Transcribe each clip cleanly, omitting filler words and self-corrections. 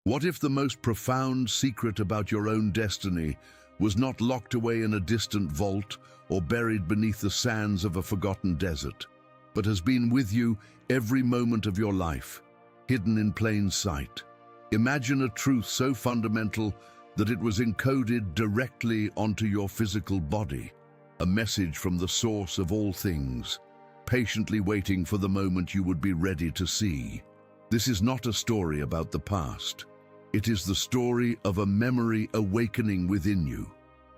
What if the most profound secret about your own destiny was not locked away in a distant vault or buried beneath the sands of a forgotten desert, but has been with you every moment of your life, hidden in plain sight? Imagine a truth so fundamental that it was encoded directly onto your physical body, a message from the source of all things, patiently waiting for the moment you would be ready to see. This is not a story about the past. It is the story of a memory awakening within you,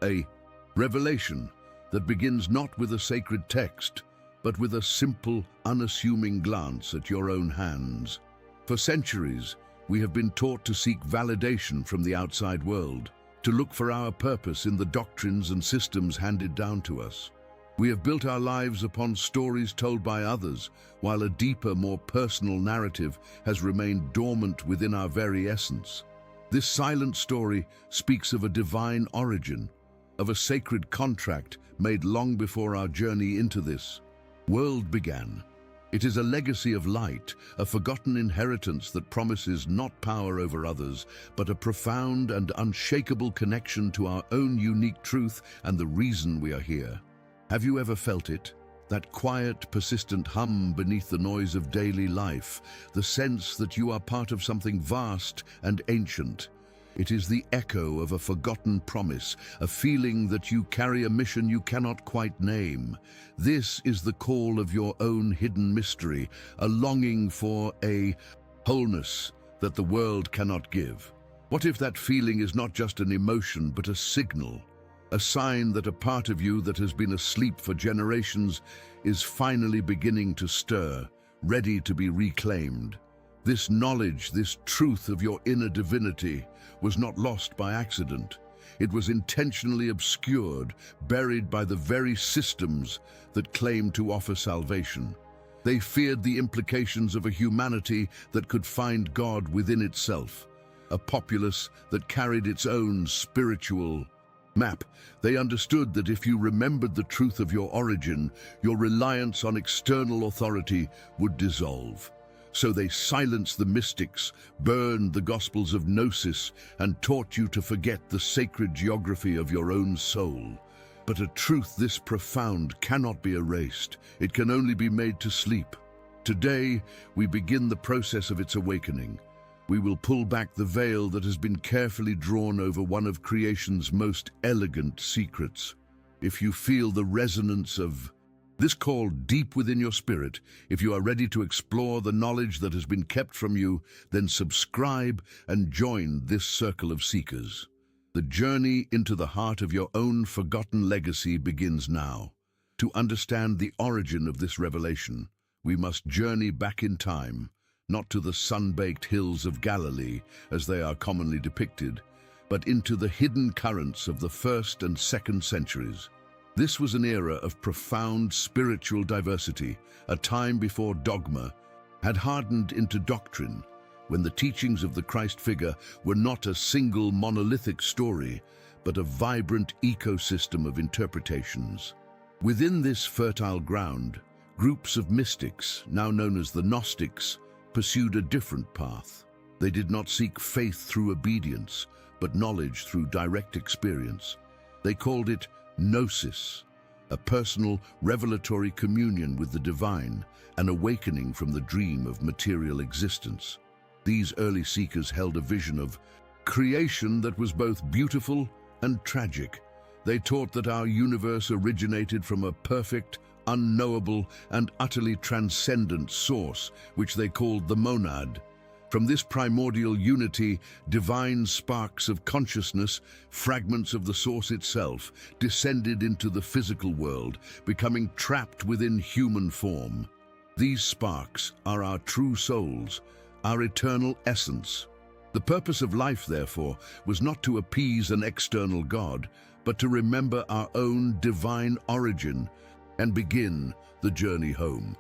a revelation that begins not with a sacred text, but with a simple, unassuming glance at your own hands. For centuries, we have been taught to seek validation from the outside world, to look for our purpose in the doctrines and systems handed down to us. We have built our lives upon stories told by others, while a deeper, more personal narrative has remained dormant within our very essence. This silent story speaks of a divine origin, of a sacred contract made long before our journey into this world began. It is a legacy of light, a forgotten inheritance that promises not power over others, but a profound and unshakable connection to our own unique truth and the reason we are here. Have you ever felt it? That quiet, persistent hum beneath the noise of daily life, the sense that you are part of something vast and ancient. It is the echo of a forgotten promise, a feeling that you carry a mission you cannot quite name. This is the call of your own hidden mystery, a longing for a wholeness that the world cannot give. What if that feeling is not just an emotion, but a signal? A sign that a part of you that has been asleep for generations is finally beginning to stir, ready to be reclaimed. This knowledge, this truth of your inner divinity, was not lost by accident. It was intentionally obscured, buried by the very systems that claim to offer salvation. They feared the implications of a humanity that could find God within itself, a populace that carried its own spiritual map. They understood that if you remembered the truth of your origin, your reliance on external authority would dissolve. So they silenced the mystics, burned the gospels of gnosis, and taught you to forget the sacred geography of your own soul. But a truth this profound cannot be erased. It can only be made to sleep. Today, we begin the process of its awakening. We will pull back the veil that has been carefully drawn over one of creation's most elegant secrets. If you feel the resonance of this call deep within your spirit, if you are ready to explore the knowledge that has been kept from you, then subscribe and join this circle of seekers. The journey into the heart of your own forgotten legacy begins now. To understand the origin of this revelation, we must journey back in time, not to the sun-baked hills of Galilee, as they are commonly depicted, but into the hidden currents of the 1st and 2nd centuries. This was an era of profound spiritual diversity, a time before dogma had hardened into doctrine, when the teachings of the Christ figure were not a single monolithic story, but a vibrant ecosystem of interpretations. Within this fertile ground, groups of mystics, now known as the Gnostics, pursued a different path. They did not seek faith through obedience, but knowledge through direct experience. They called it gnosis, a personal, revelatory communion with the divine, an awakening from the dream of material existence. These early seekers held a vision of creation that was both beautiful and tragic. They taught that our universe originated from a perfect, unknowable, and utterly transcendent source, which they called the monad. From this primordial unity, divine sparks of consciousness, fragments of the source itself, descended into the physical world, becoming trapped within human form. These sparks are our true souls, our eternal essence. The purpose of life, therefore, was not to appease an external God, but to remember our own divine origin and begin the journey home.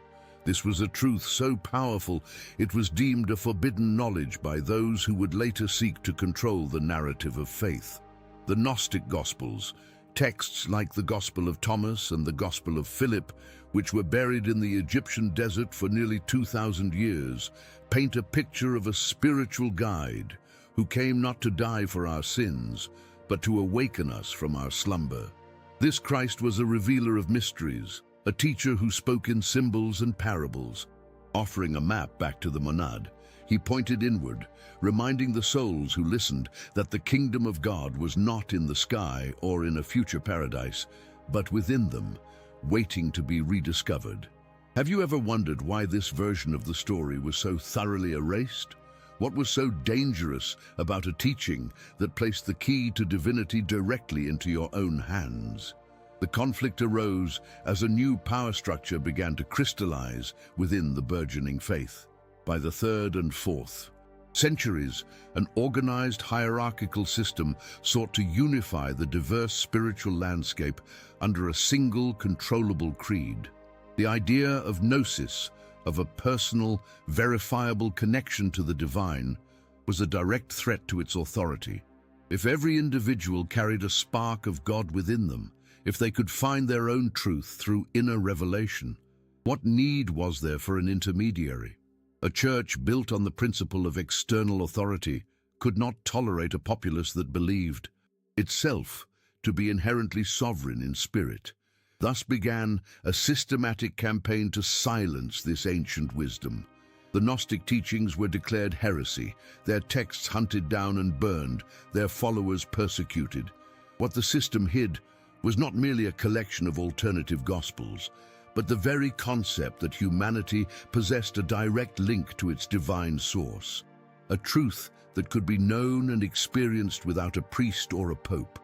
This was a truth so powerful, it was deemed a forbidden knowledge by those who would later seek to control the narrative of faith. The Gnostic Gospels, texts like the Gospel of Thomas and the Gospel of Philip, which were buried in the Egyptian desert for nearly 2,000 years, paint a picture of a spiritual guide, who came not to die for our sins, but to awaken us from our slumber. This Christ was a revealer of mysteries, a teacher who spoke in symbols and parables. Offering a map back to the monad, he pointed inward, reminding the souls who listened that the kingdom of God was not in the sky or in a future paradise, but within them, waiting to be rediscovered. Have you ever wondered why this version of the story was so thoroughly erased? What was so dangerous about a teaching that placed the key to divinity directly into your own hands? The conflict arose as a new power structure began to crystallize within the burgeoning faith. By the 3rd and 4th centuries, an organized hierarchical system sought to unify the diverse spiritual landscape under a single controllable creed. The idea of gnosis, of a personal, verifiable connection to the divine, was a direct threat to its authority. If every individual carried a spark of God within them, if they could find their own truth through inner revelation, what need was there for an intermediary? A church built on the principle of external authority could not tolerate a populace that believed itself to be inherently sovereign in spirit. Thus began a systematic campaign to silence this ancient wisdom. The Gnostic teachings were declared heresy, their texts hunted down and burned, their followers persecuted. What the system hid was not merely a collection of alternative gospels, but the very concept that humanity possessed a direct link to its divine source, a truth that could be known and experienced without a priest or a pope.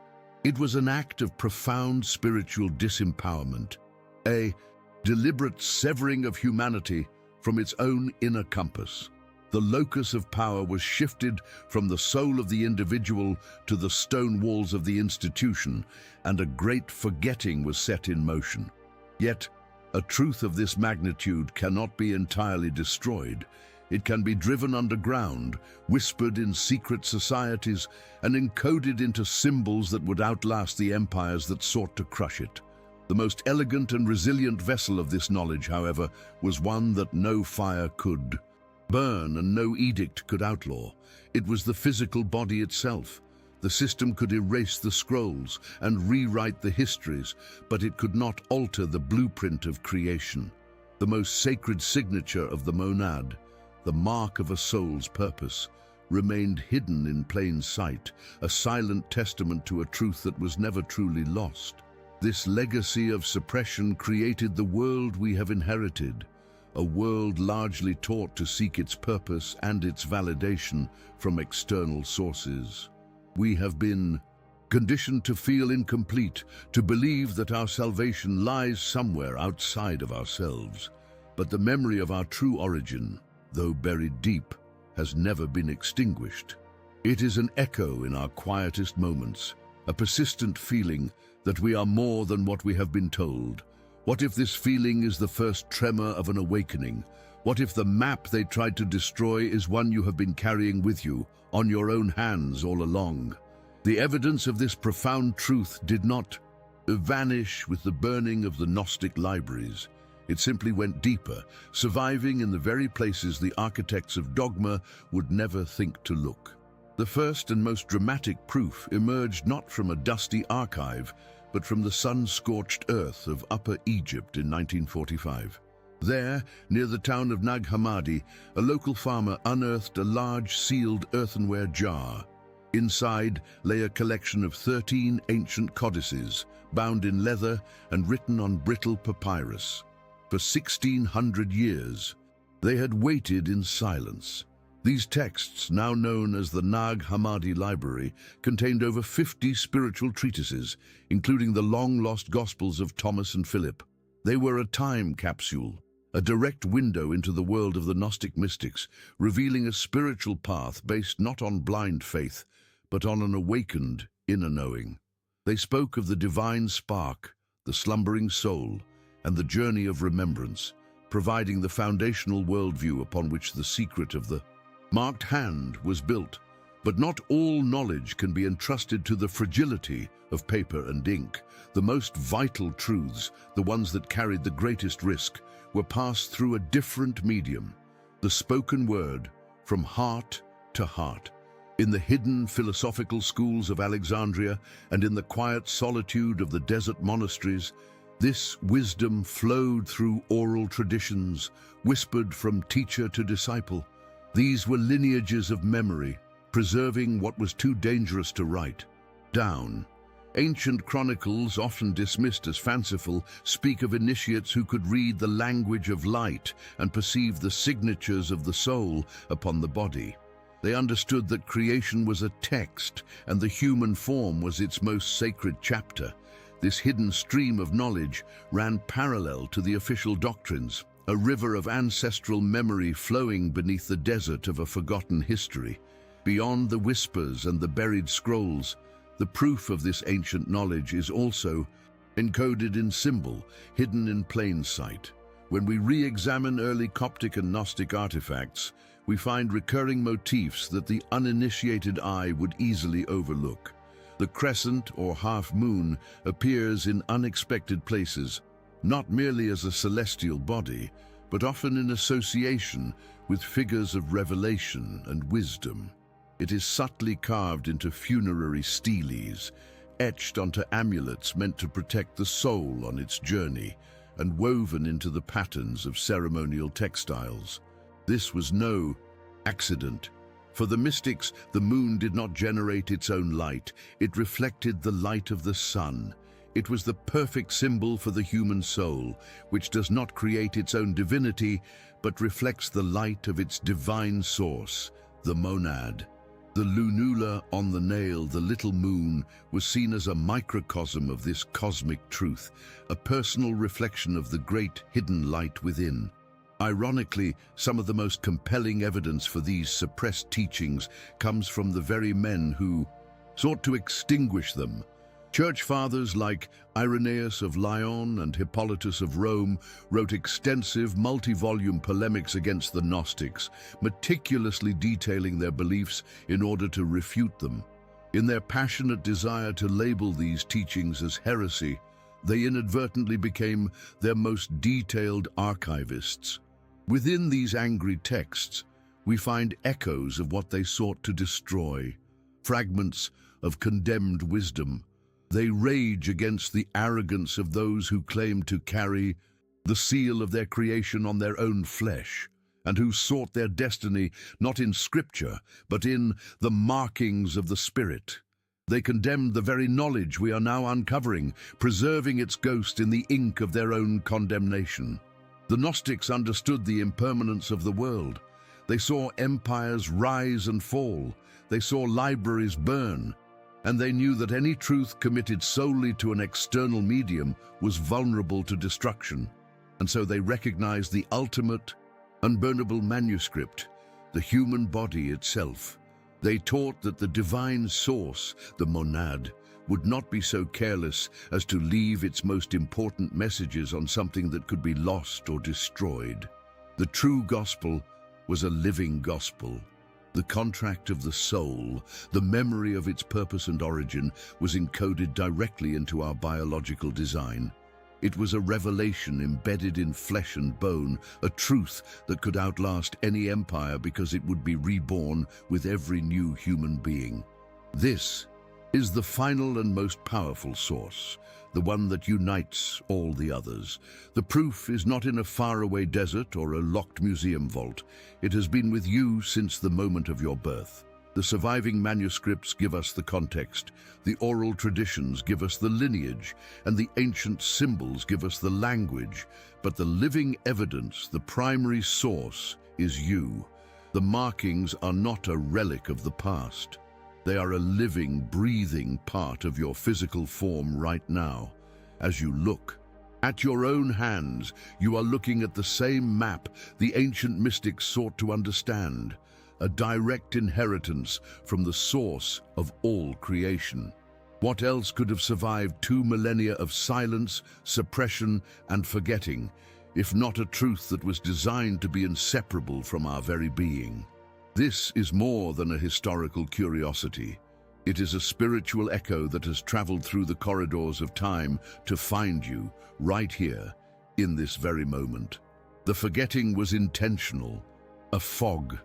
It was an act of profound spiritual disempowerment, a deliberate severing of humanity from its own inner compass. The locus of power was shifted from the soul of the individual to the stone walls of the institution, and a great forgetting was set in motion. Yet, a truth of this magnitude cannot be entirely destroyed. It can be driven underground, whispered in secret societies, and encoded into symbols that would outlast the empires that sought to crush it. The most elegant and resilient vessel of this knowledge, however, was one that no fire could burn and no edict could outlaw. It was the physical body itself. The system could erase the scrolls and rewrite the histories, but it could not alter the blueprint of creation. The most sacred signature of the monad, the mark of a soul's purpose, remained hidden in plain sight, a silent testament to a truth that was never truly lost. This legacy of suppression created the world we have inherited, a world largely taught to seek its purpose and its validation from external sources. We have been conditioned to feel incomplete, to believe that our salvation lies somewhere outside of ourselves. But the memory of our true origin, though buried deep, has never been extinguished. It is an echo in our quietest moments, a persistent feeling that we are more than what we have been told. What if this feeling is the first tremor of an awakening? What if the map they tried to destroy is one you have been carrying with you, on your own hands all along? The evidence of this profound truth did not vanish with the burning of the Gnostic libraries. It simply went deeper, surviving in the very places the architects of dogma would never think to look. The first and most dramatic proof emerged not from a dusty archive, but from the sun-scorched earth of Upper Egypt in 1945. There, near the town of Nag Hammadi, a local farmer unearthed a large sealed earthenware jar. Inside lay a collection of 13 ancient codices, bound in leather and written on brittle papyrus. For 1,600 years, they had waited in silence. These texts, now known as the Nag Hammadi Library, contained over 50 spiritual treatises, including the long-lost Gospels of Thomas and Philip. They were a time capsule, a direct window into the world of the Gnostic mystics, revealing a spiritual path based not on blind faith, but on an awakened inner knowing. They spoke of the divine spark, the slumbering soul, and the journey of remembrance, providing the foundational worldview upon which the secret of the marked hand was built. But not all knowledge can be entrusted to the fragility of paper and ink. The most vital truths, the ones that carried the greatest risk, were passed through a different medium, the spoken word, from heart to heart. In the hidden philosophical schools of Alexandria and in the quiet solitude of the desert monasteries, this wisdom flowed through oral traditions, whispered from teacher to disciple. These were lineages of memory, preserving what was too dangerous to write down. Ancient chronicles, often dismissed as fanciful, speak of initiates who could read the language of light and perceive the signatures of the soul upon the body. They understood that creation was a text and the human form was its most sacred chapter. This hidden stream of knowledge ran parallel to the official doctrines, a river of ancestral memory flowing beneath the desert of a forgotten history. Beyond the whispers and the buried scrolls, the proof of this ancient knowledge is also encoded in symbol, hidden in plain sight. When we re-examine early Coptic and Gnostic artifacts, we find recurring motifs that the uninitiated eye would easily overlook. The crescent or half moon appears in unexpected places, not merely as a celestial body, but often in association with figures of revelation and wisdom. It is subtly carved into funerary steles, etched onto amulets meant to protect the soul on its journey, and woven into the patterns of ceremonial textiles. This was no accident. For the mystics, the moon did not generate its own light. It reflected the light of the sun. It was the perfect symbol for the human soul, which does not create its own divinity, but reflects the light of its divine source, the monad. The lunula on the nail, the little moon, was seen as a microcosm of this cosmic truth, a personal reflection of the great hidden light within. Ironically, some of the most compelling evidence for these suppressed teachings comes from the very men who sought to extinguish them. Church fathers like Irenaeus of Lyon and Hippolytus of Rome wrote extensive, multi-volume polemics against the Gnostics, meticulously detailing their beliefs in order to refute them. In their passionate desire to label these teachings as heresy, they inadvertently became their most detailed archivists. Within these angry texts, we find echoes of what they sought to destroy, fragments of condemned wisdom. They rage against the arrogance of those who claim to carry the seal of their creation on their own flesh, and who sought their destiny not in scripture, but in the markings of the Spirit. They condemned the very knowledge we are now uncovering, preserving its ghost in the ink of their own condemnation. The Gnostics understood the impermanence of the world. They saw empires rise and fall. They saw libraries burn. And they knew that any truth committed solely to an external medium was vulnerable to destruction. And so they recognized the ultimate, unburnable manuscript, the human body itself. They taught that the divine source, the monad, would not be so careless as to leave its most important messages on something that could be lost or destroyed. The true gospel was a living gospel. The contract of the soul, the memory of its purpose and origin, was encoded directly into our biological design. It was a revelation embedded in flesh and bone, a truth that could outlast any empire because it would be reborn with every new human being. This is the final and most powerful source, the one that unites all the others. The proof is not in a faraway desert or a locked museum vault. It has been with you since the moment of your birth. The surviving manuscripts give us the context, the oral traditions give us the lineage, and the ancient symbols give us the language. But the living evidence, the primary source, is you. The markings are not a relic of the past. They are a living, breathing part of your physical form right now. As you look at your own hands, you are looking at the same map the ancient mystics sought to understand, a direct inheritance from the source of all creation. What else could have survived 2 millennia of silence, suppression, and forgetting, if not a truth that was designed to be inseparable from our very being? This is more than a historical curiosity. It is a spiritual echo that has traveled through the corridors of time to find you right here, in this very moment. The forgetting was intentional, a fog,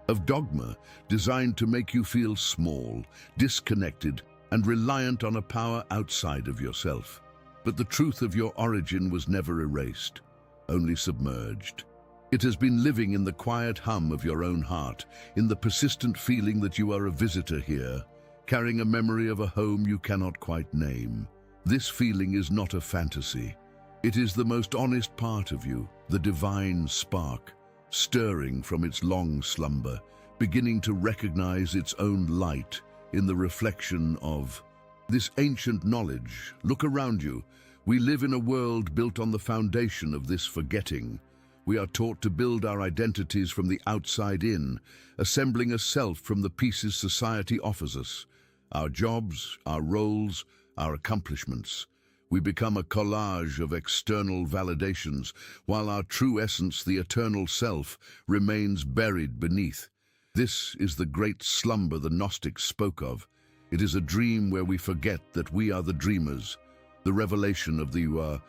of dogma designed to make you feel small, disconnected, and reliant on a power outside of yourself. But the truth of your origin was never erased, only submerged. It has been living in the quiet hum of your own heart, in the persistent feeling that you are a visitor here, carrying a memory of a home you cannot quite name. This feeling is not a fantasy. It is the most honest part of you, the divine spark, stirring from its long slumber, beginning to recognize its own light in the reflection of this ancient knowledge. Look around you. We live in a world built on the foundation of this forgetting. We are taught to build our identities from the outside in, assembling a self from the pieces society offers us. Our jobs, our roles, our accomplishments. We become a collage of external validations, while our true essence, the eternal self, remains buried beneath. This is the great slumber the Gnostics spoke of. It is a dream where we forget that we are the dreamers. The revelation of the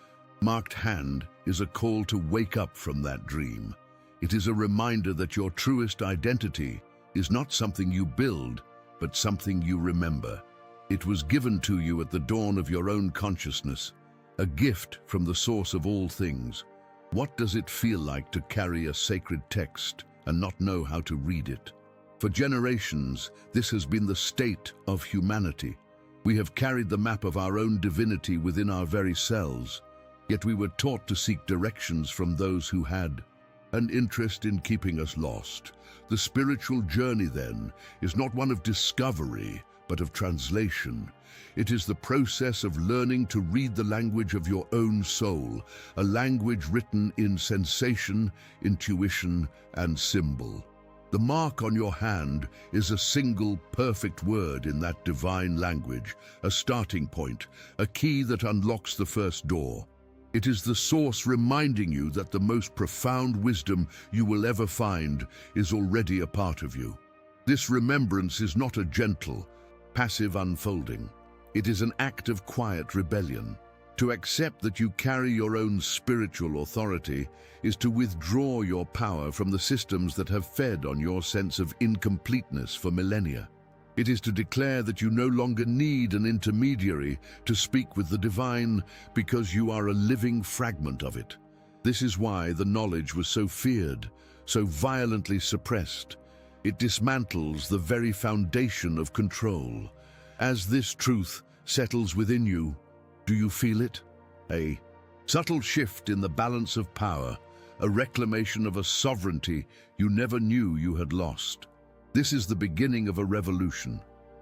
marked hand is a call to wake up from that dream. It is a reminder that your truest identity is not something you build, but something you remember. It was given to you at the dawn of your own consciousness, a gift from the source of all things. What does it feel like to carry a sacred text and not know how to read it? For generations, this has been the state of humanity. We have carried the map of our own divinity within our very selves, yet we were taught to seek directions from those who had an interest in keeping us lost. The spiritual journey, then, is not one of discovery, but of translation. It is the process of learning to read the language of your own soul, a language written in sensation, intuition, and symbol. The mark on your hand is a single perfect word in that divine language, a starting point, a key that unlocks the first door. It is the source reminding you that the most profound wisdom you will ever find is already a part of you. This remembrance is not a gentle, passive unfolding. It is an act of quiet rebellion. To accept that you carry your own spiritual authority is to withdraw your power from the systems that have fed on your sense of incompleteness for millennia. It is to declare that you no longer need an intermediary to speak with the divine because you are a living fragment of it. This is why the knowledge was so feared, so violently suppressed. It dismantles the very foundation of control. As this truth settles within you, do you feel it? A subtle shift in the balance of power, a reclamation of a sovereignty you never knew you had lost. This is the beginning of a revolution,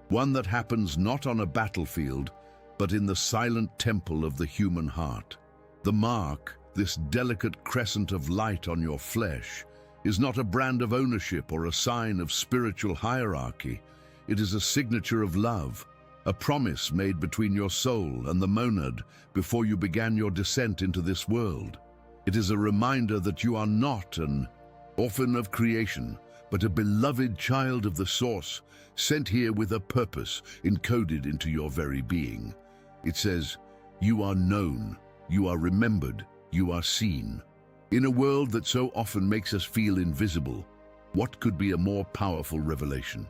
one that happens not on a battlefield, but in the silent temple of the human heart. The mark, this delicate crescent of light on your flesh, is not a brand of ownership or a sign of spiritual hierarchy. It is a signature of love, a promise made between your soul and the monad before you began your descent into this world. It is a reminder that you are not an orphan of creation, but a beloved child of the source, sent here with a purpose encoded into your very being. It says, you are known, you are remembered, you are seen. In a world that so often makes us feel invisible, what could be a more powerful revelation?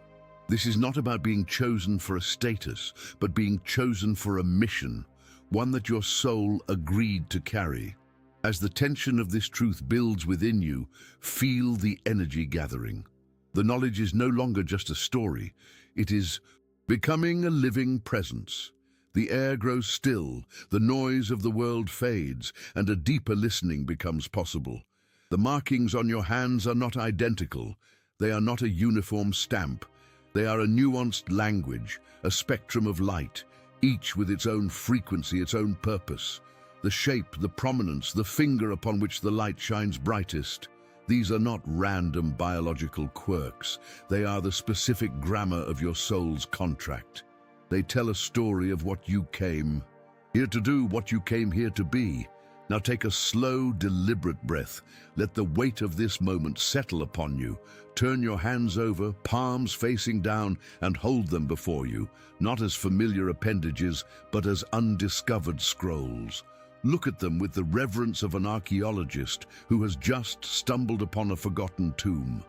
This is not about being chosen for a status, but being chosen for a mission, one that your soul agreed to carry. As the tension of this truth builds within you, feel the energy gathering. The knowledge is no longer just a story, it is becoming a living presence. The air grows still, the noise of the world fades, and a deeper listening becomes possible. The markings on your hands are not identical. They are not a uniform stamp. They are a nuanced language, a spectrum of light, each with its own frequency, its own purpose. The shape, the prominence, the finger upon which the light shines brightest. These are not random biological quirks. They are the specific grammar of your soul's contract. They tell a story of what you came here to do, what you came here to be. Now take a slow, deliberate breath. Let the weight of this moment settle upon you. Turn your hands over, palms facing down, and hold them before you, not as familiar appendages, but as undiscovered scrolls. Look at them with the reverence of an archaeologist who has just stumbled upon a forgotten tomb.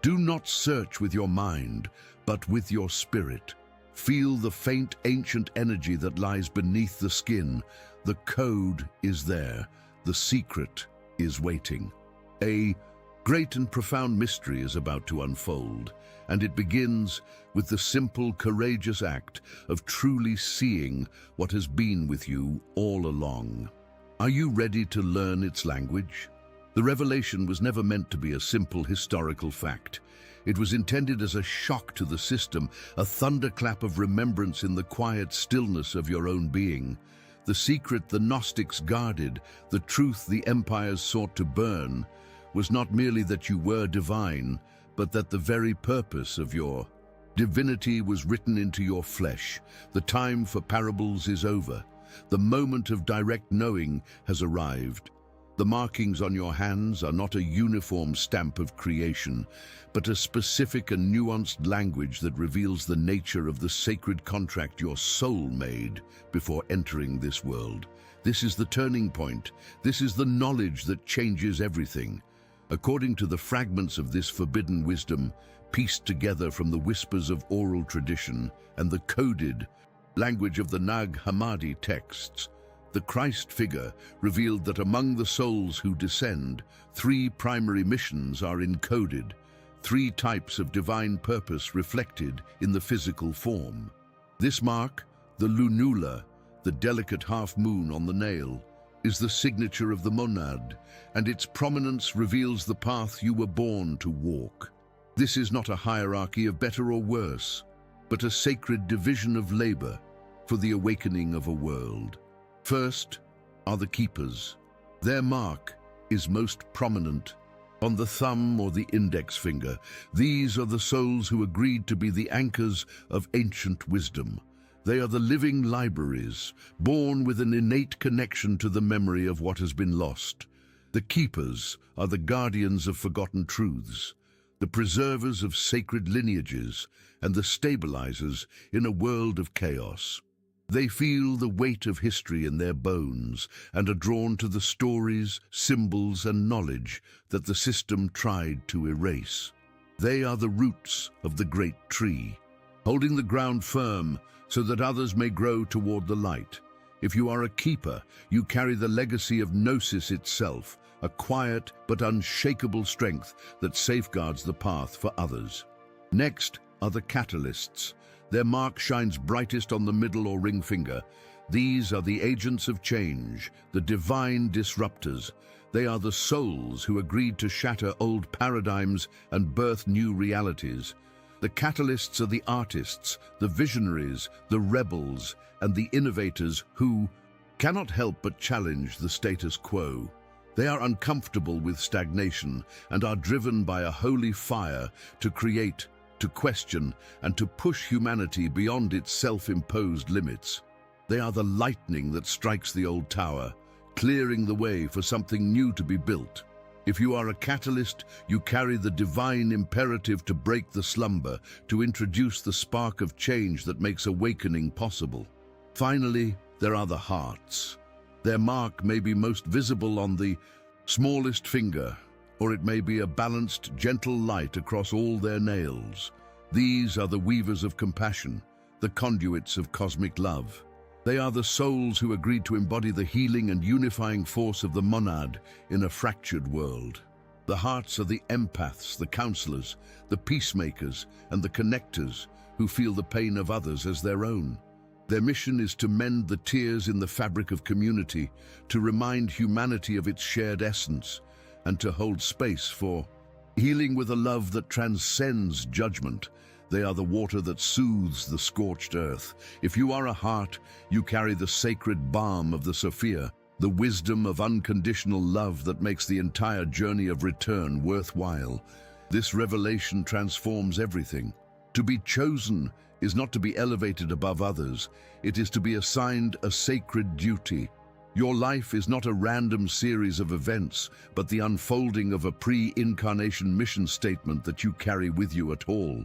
Do not search with your mind, but with your spirit. Feel the faint ancient energy that lies beneath the skin. The code is there. The secret is waiting. A great and profound mystery is about to unfold, and it begins with the simple, courageous act of truly seeing what has been with you all along. Are you ready to learn its language? The revelation was never meant to be a simple historical fact. It was intended as a shock to the system, a thunderclap of remembrance in the quiet stillness of your own being. The secret the Gnostics guarded, the truth the empires sought to burn, was not merely that you were divine, but that the very purpose of your divinity was written into your flesh. The time for parables is over. The moment of direct knowing has arrived. The markings on your hands are not a uniform stamp of creation, but a specific and nuanced language that reveals the nature of the sacred contract your soul made before entering this world. This is the turning point. This is the knowledge that changes everything. According to the fragments of this forbidden wisdom, pieced together from the whispers of oral tradition and the coded language of the Nag Hammadi texts, the Christ figure revealed that among the souls who descend, 3 primary missions are encoded, 3 types of divine purpose reflected in the physical form. This mark, the lunula, the delicate half-moon on the nail, is the signature of the monad, and its prominence reveals the path you were born to walk. This is not a hierarchy of better or worse, but a sacred division of labor for the awakening of a world. First are the keepers. Their mark is most prominent on the thumb or the index finger. These are the souls who agreed to be the anchors of ancient wisdom. They are the living libraries, born with an innate connection to the memory of what has been lost. The keepers are the guardians of forgotten truths, the preservers of sacred lineages, and the stabilizers in a world of chaos. They feel the weight of history in their bones and are drawn to the stories, symbols, and knowledge that the system tried to erase. They are the roots of the great tree, holding the ground firm so that others may grow toward the light. If you are a keeper, you carry the legacy of Gnosis itself, a quiet but unshakable strength that safeguards the path for others. Next are the catalysts. Their mark shines brightest on the middle or ring finger. These are the agents of change, the divine disruptors. They are the souls who agreed to shatter old paradigms and birth new realities. The catalysts are the artists, the visionaries, the rebels, and the innovators who cannot help but challenge the status quo. They are uncomfortable with stagnation and are driven by a holy fire to create, to question, and to push humanity beyond its self-imposed limits. They are the lightning that strikes the old tower, clearing the way for something new to be built. If you are a catalyst, you carry the divine imperative to break the slumber, to introduce the spark of change that makes awakening possible. Finally, there are the hearts. Their mark may be most visible on the smallest finger, or it may be a balanced, gentle light across all their nails. These are the weavers of compassion, the conduits of cosmic love. They are the souls who agreed to embody the healing and unifying force of the monad in a fractured world. The hearts are the empaths, the counselors, the peacemakers, and the connectors who feel the pain of others as their own. Their mission is to mend the tears in the fabric of community, to remind humanity of its shared essence, and to hold space for healing with a love that transcends judgment. They are the water that soothes the scorched earth. If you are a heart, you carry the sacred balm of the Sophia, the wisdom of unconditional love that makes the entire journey of return worthwhile. This revelation transforms everything. To be chosen is not to be elevated above others. It is to be assigned a sacred duty. Your life is not a random series of events, but the unfolding of a pre-incarnation mission statement that you carry with you at all.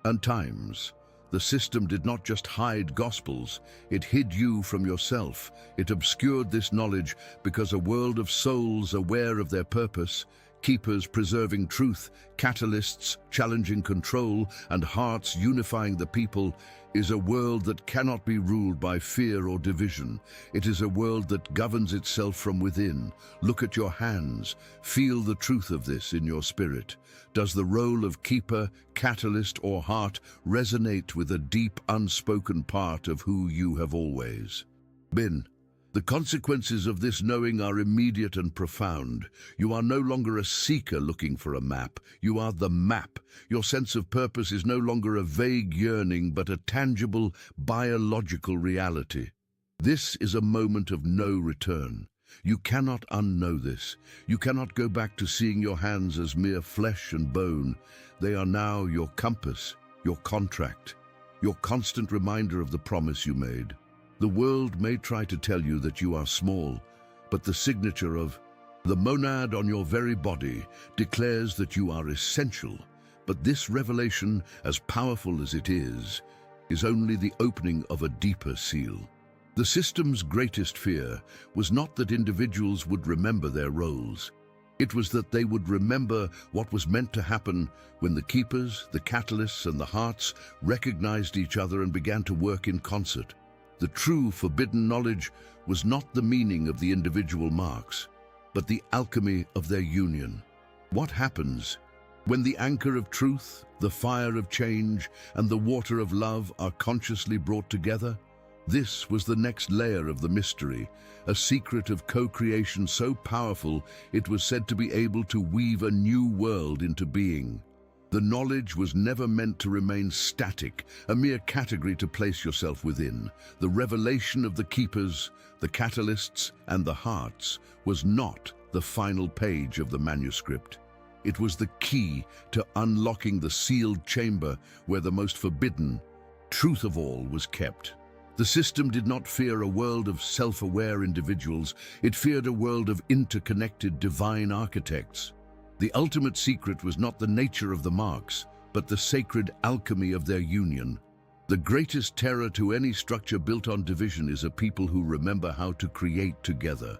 At times, the system did not just hide gospels, it hid you from yourself. It obscured this knowledge because a world of souls aware of their purpose keepers preserving truth, catalysts challenging control, and hearts unifying the people, is a world that cannot be ruled by fear or division. It is a world that governs itself from within. Look at your hands. Feel the truth of this in your spirit. Does the role of keeper, catalyst, or heart resonate with a deep, unspoken part of who you have always been? The consequences of this knowing are immediate and profound. You are no longer a seeker looking for a map. You are the map. Your sense of purpose is no longer a vague yearning, but a tangible, biological reality. This is a moment of no return. You cannot unknow this. You cannot go back to seeing your hands as mere flesh and bone. They are now your compass, your contract, your constant reminder of the promise you made. The world may try to tell you that you are small, but the signature of the monad on your very body declares that you are essential. But this revelation, as powerful as it is only the opening of a deeper seal. The system's greatest fear was not that individuals would remember their roles. It was that they would remember what was meant to happen when the keepers, the catalysts, and the hearts recognized each other and began to work in concert. The true forbidden knowledge was not the meaning of the individual marks, but the alchemy of their union. What happens when the anchor of truth, the fire of change, and the water of love are consciously brought together? This was the next layer of the mystery, a secret of co-creation so powerful it was said to be able to weave a new world into being. The knowledge was never meant to remain static, a mere category to place yourself within. The revelation of the keepers, the catalysts, and the hearts was not the final page of the manuscript. It was the key to unlocking the sealed chamber where the most forbidden truth of all was kept. The system did not fear a world of self-aware individuals. It feared a world of interconnected divine architects. The ultimate secret was not the nature of the marks, but the sacred alchemy of their union. The greatest terror to any structure built on division is a people who remember how to create together.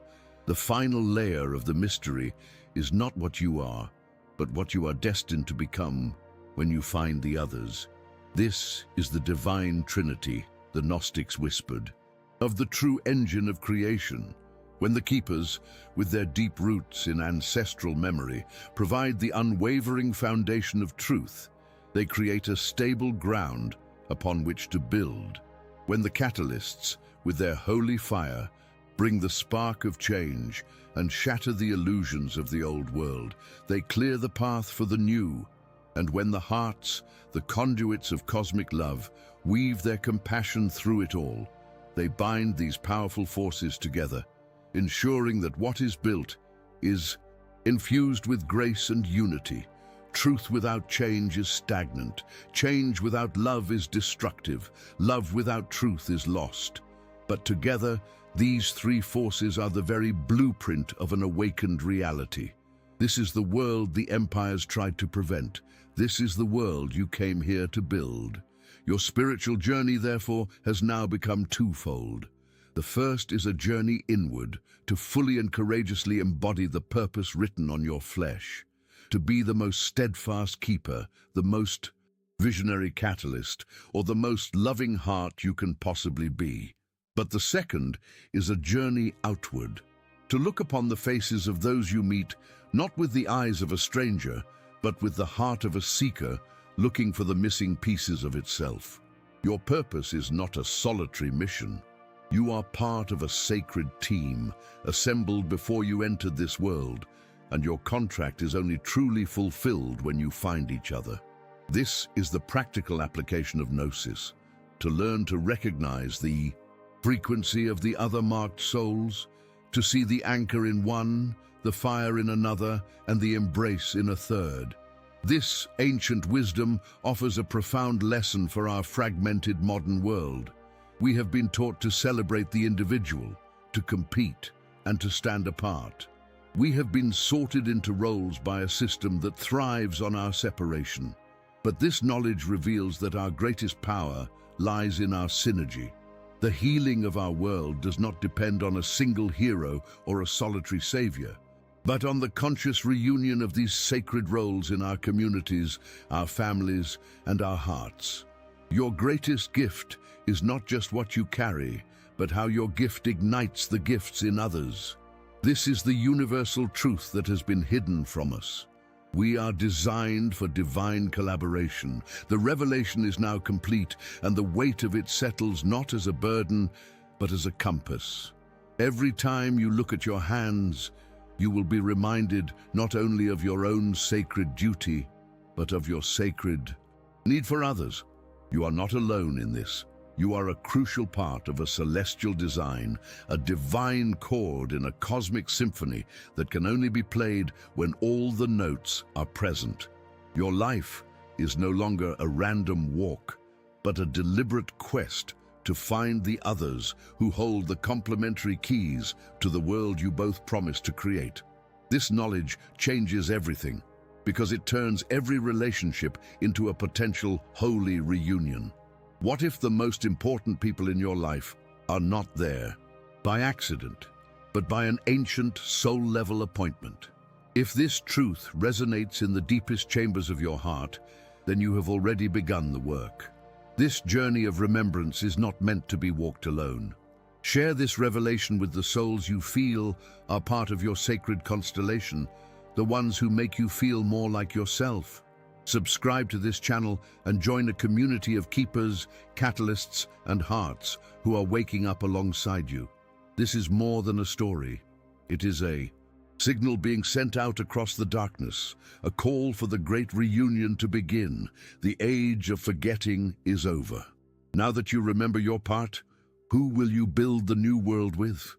The final layer of the mystery is not what you are, but what you are destined to become when you find the others. This is the divine trinity, the Gnostics whispered, of the true engine of creation. When the keepers, with their deep roots in ancestral memory, provide the unwavering foundation of truth, they create a stable ground upon which to build. When the catalysts, with their holy fire, bring the spark of change and shatter the illusions of the old world, they clear the path for the new. And when the hearts, the conduits of cosmic love, weave their compassion through it all, they bind these powerful forces together, ensuring that what is built is infused with grace and unity. Truth without change is stagnant. Change without love is destructive. Love without truth is lost. But together, these three forces are the very blueprint of an awakened reality. This is the world the empires tried to prevent. This is the world you came here to build. Your spiritual journey, therefore, has now become twofold. The first is a journey inward, to fully and courageously embody the purpose written on your flesh, to be the most steadfast keeper, the most visionary catalyst, or the most loving heart you can possibly be. But the second is a journey outward, to look upon the faces of those you meet, not with the eyes of a stranger, but with the heart of a seeker, looking for the missing pieces of itself. Your purpose is not a solitary mission. You are part of a sacred team, assembled before you entered this world, and your contract is only truly fulfilled when you find each other. This is the practical application of Gnosis, to learn to recognize the frequency of the other marked souls, to see the anchor in one, the fire in another, and the embrace in a third. This ancient wisdom offers a profound lesson for our fragmented modern world. We have been taught to celebrate the individual, to compete, and to stand apart. We have been sorted into roles by a system that thrives on our separation. But this knowledge reveals that our greatest power lies in our synergy. The healing of our world does not depend on a single hero or a solitary savior. but on the conscious reunion of these sacred roles in our communities, our families, and our hearts. Your greatest gift is not just what you carry, but how your gift ignites the gifts in others. This is the universal truth that has been hidden from us. We are designed for divine collaboration. The revelation is now complete, and the weight of it settles not as a burden, but as a compass. Every time you look at your hands, you will be reminded not only of your own sacred duty, but of your sacred need for others. You are not alone in this. You are a crucial part of a celestial design, a divine chord in a cosmic symphony that can only be played when all the notes are present. Your life is no longer a random walk, but a deliberate quest to find the others who hold the complementary keys to the world you both promise to create. This knowledge changes everything, because it turns every relationship into a potential holy reunion. What if the most important people in your life are not there by accident, but by an ancient soul-level appointment? If this truth resonates in the deepest chambers of your heart, then you have already begun the work. This journey of remembrance is not meant to be walked alone. Share this revelation with the souls you feel are part of your sacred constellation, the ones who make you feel more like yourself. Subscribe to this channel and join a community of keepers, catalysts, and hearts who are waking up alongside you. This is more than a story. It is a signal being sent out across the darkness, a call for the great reunion to begin. The age of forgetting is over. Now that you remember your part, who will you build the new world with?